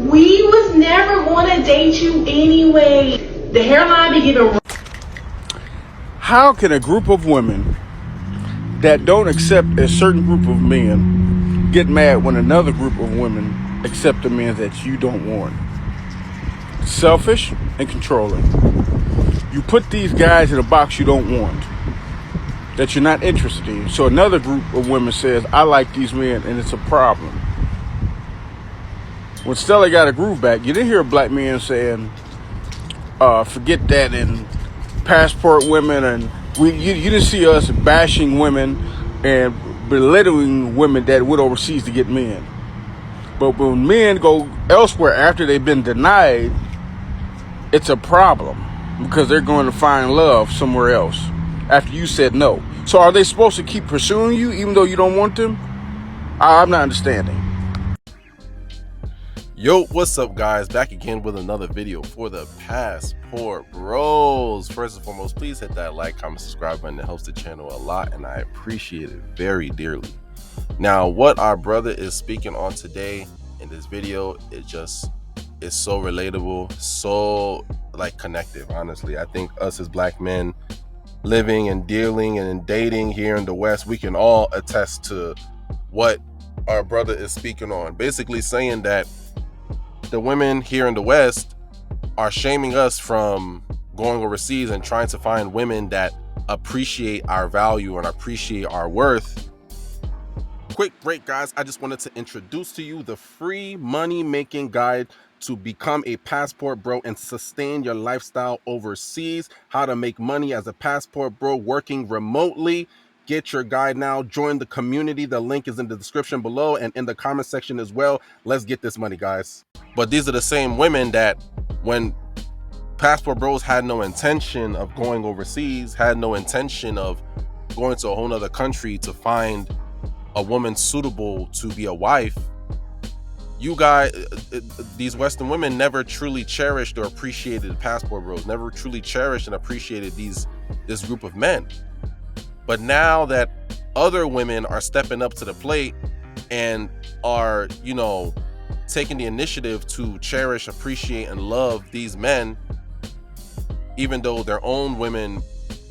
We was never gonna date you anyway. The hairline be giving. How can a group of women that don't accept a certain group of men get mad when another group of women accept the men that you don't want? Selfish and controlling. You put these guys in a box you don't want, that you're not interested in. So another group of women says, I like these men, and it's a problem. When Stella got a groove back, you didn't hear a black man saying, forget that, and passport women, and you didn't see us bashing women and belittling women that went overseas to get men. But when men go elsewhere after they've been denied, it's a problem because they're going to find love somewhere else after you said no. So are they supposed to keep pursuing you even though you don't want them? I'm not understanding. Yo, what's up, guys? Back again with another video for the Passport Bros. First and foremost, please hit that like, comment, subscribe button. It helps the channel a lot, and I appreciate it very dearly. Now, what our brother is speaking on today in this video is so relatable, so connective. Honestly, I think us as black men living and dealing and dating here in the West, we can all attest to what our brother is speaking on. Basically saying that the women here in the West are shaming us from going overseas and trying to find women that appreciate our value and appreciate our worth. Quick break, guys. I just wanted to introduce to you the free money making guide to become a passport bro and sustain your lifestyle overseas. How to make money as a passport bro working remotely. Get your guide now. Join the community. The link is in the description below and in the comment section as well. Let's get this money, guys. But these are the same women that when passport bros had no intention of going overseas, had no intention of going to a whole nother country to find a woman suitable to be a wife, you guys, these Western women never truly cherished or appreciated passport bros, never truly cherished and appreciated this group of men. But now that other women are stepping up to the plate and are, taking the initiative to cherish, appreciate, and love these men, even though their own women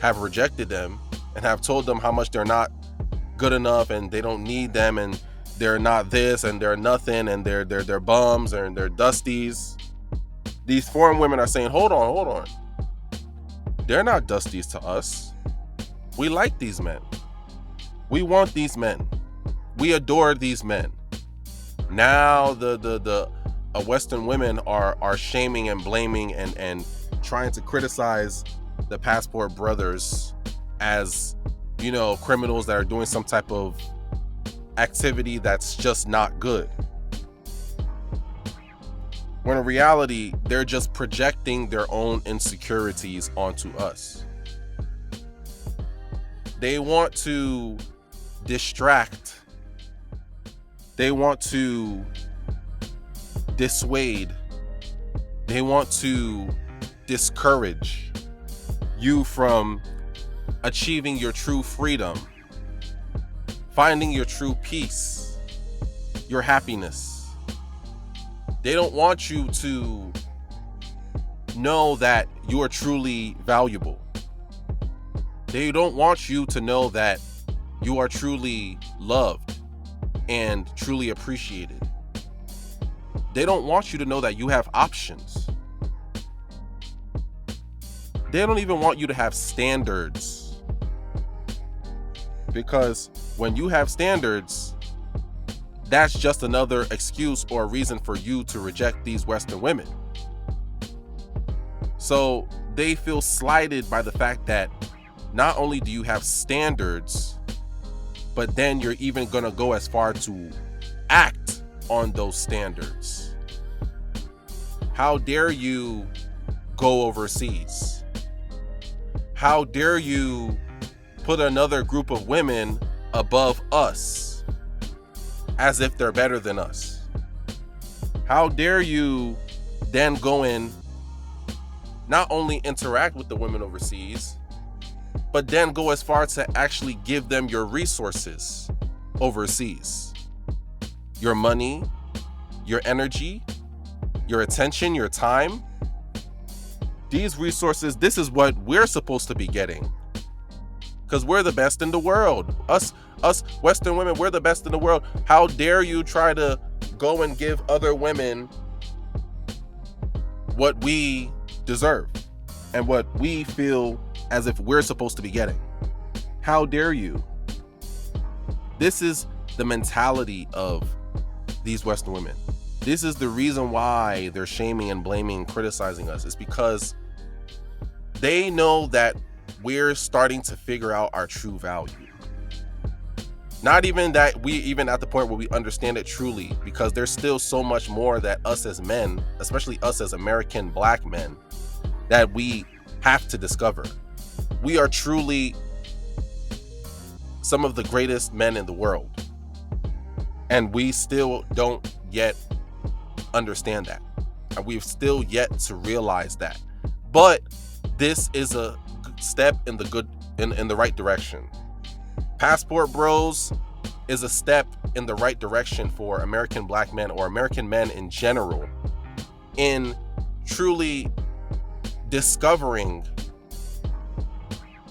have rejected them and have told them how much they're not good enough and they don't need them and they're not this and they're nothing and they're bums and they're dusties. These foreign women are saying, hold on. They're not dusties to us. We like these men. We want these men. We adore these men. Now the Western women are shaming and blaming and trying to criticize the passport brothers as criminals that are doing some type of activity that's just not good. When in reality, they're just projecting their own insecurities onto us. They want to distract. They want to dissuade. They want to discourage you from achieving your true freedom, finding your true peace, your happiness. They don't want you to know that you are truly valuable. They don't want you to know that you are truly loved and truly appreciated. They don't want you to know that you have options. They don't even want you to have standards. Because when you have standards, that's just another excuse or reason for you to reject these Western women. So they feel slighted by the fact that not only do you have standards, but then you're even gonna go as far to act on those standards. How dare you go overseas? How dare you put another group of women above us as if they're better than us? How dare you then go and not only interact with the women overseas, but then go as far to actually give them your resources overseas, your money, your energy, your attention, your time. These resources, this is what we're supposed to be getting. Because we're the best in the world. Us Western women, we're the best in the world. How dare you try to go and give other women what we deserve and what we feel as if we're supposed to be getting? How dare you? This is the mentality of these Western women. This is the reason why they're shaming and blaming and criticizing us. It's because they know that we're starting to figure out our true value. Not even that we even at the point where we understand it truly, because there's still so much more that us as men, especially us as American black men, that we have to discover. We are truly some of the greatest men in the world, and we still don't yet understand that, and we've still yet to realize that. But this is a step in the right direction. Passport Bros is a step in the right direction for American black men, or American men in general, in truly discovering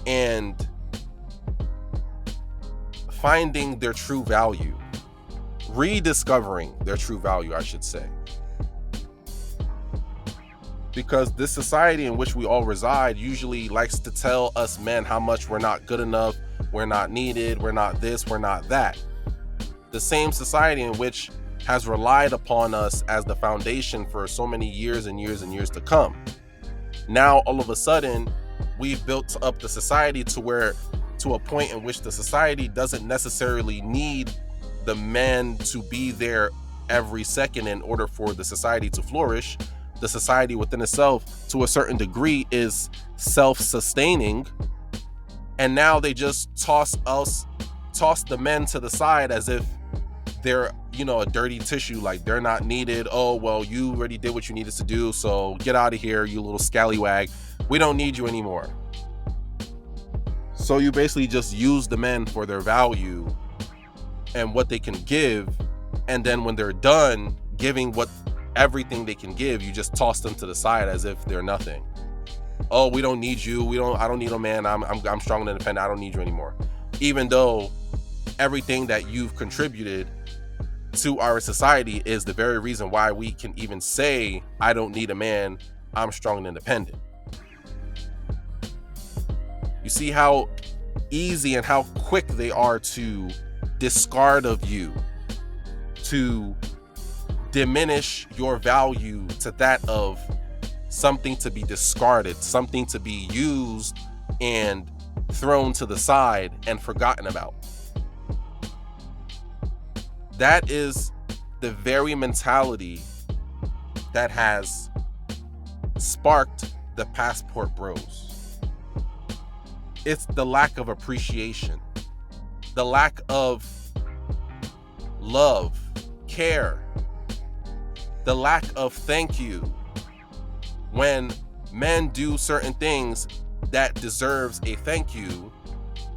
and finding their true value, rediscovering their true value, I should say. Because this society in which we all reside usually likes to tell us men how much we're not good enough, we're not needed, we're not this, we're not that. The same society in which has relied upon us as the foundation for so many years and years and years to come. Now, all of a sudden, we've built up the society to a point in which the society doesn't necessarily need the men to be there every second in order for the society to flourish. The society within itself, to a certain degree, is self-sustaining, and now they just toss the men to the side as if they're, a dirty tissue, like they're not needed. Oh, well, you already did what you needed to do, so get out of here, you little scallywag. We don't need you anymore. So you basically just use the men for their value and what they can give, and then when they're done giving everything they can give, you just toss them to the side as if they're nothing. Oh, we don't need you. I don't need a man. I'm strong and independent. I don't need you anymore. Even though everything that you've contributed to our society is the very reason why we can even say, I don't need a man. I'm strong and independent. You see how easy and how quick they are to discard of you, to diminish your value to that of something to be discarded, something to be used and thrown to the side and forgotten about. That is the very mentality that has sparked the Passport Bros. It's the lack of appreciation, the lack of love, care, the lack of thank you. When men do certain things that deserves a thank you,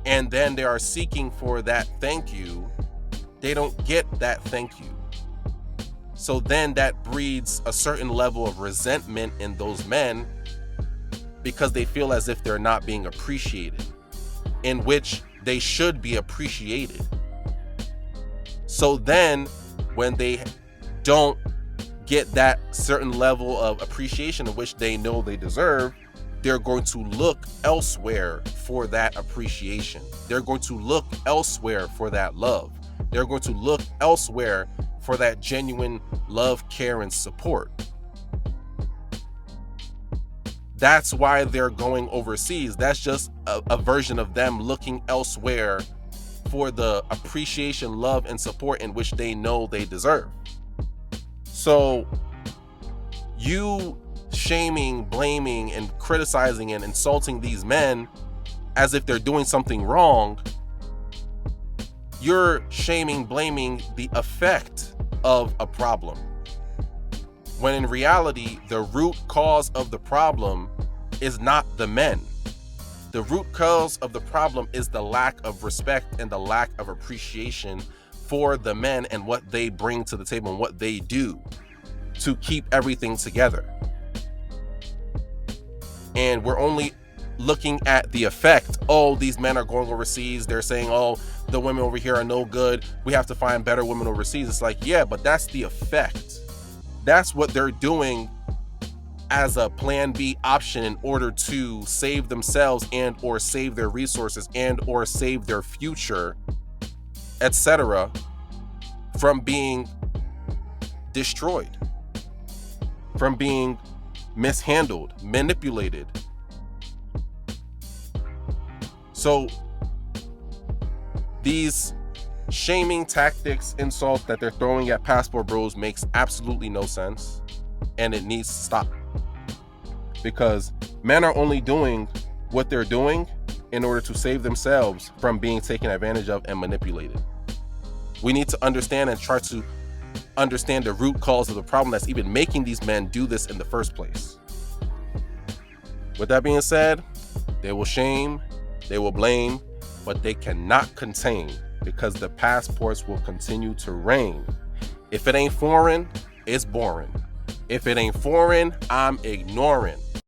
and then they are seeking for that thank you, they don't get that thank you. So then that breeds a certain level of resentment in those men, because they feel as if they're not being appreciated, in which they should be appreciated. So then when they don't get that certain level of appreciation in which they know they deserve, they're going to look elsewhere for that appreciation. They're going to look elsewhere for that love. They're going to look elsewhere for that genuine love, care, and support. That's why they're going overseas. That's just a version of them looking elsewhere for the appreciation, love, and support in which they know they deserve. So you shaming, blaming, and criticizing and insulting these men as if they're doing something wrong, you're shaming, blaming the effect of a problem. When in reality, the root cause of the problem is not the men. The root cause of the problem is the lack of respect and the lack of appreciation for the men and what they bring to the table and what they do. to keep everything together. And we're only looking at the effect. Oh, these men are going overseas. They're saying, oh, the women over here are no good. We have to find better women overseas. It's like, yeah, but that's the effect. That's what they're doing as a plan B option in order to save themselves and or save their resources and or save their future, etc., from being destroyed, from being mishandled, manipulated. So these shaming tactics, insults that they're throwing at passport bros makes absolutely no sense, and it needs to stop, because men are only doing what they're doing in order to save themselves from being taken advantage of and manipulated. We need to understand and try to understand the root cause of the problem that's even making these men do this in the first place. With that being said, they will shame, they will blame, but they cannot contain, because the passports will continue to reign. If it ain't foreign, it's boring. If it ain't foreign, I'm ignoring.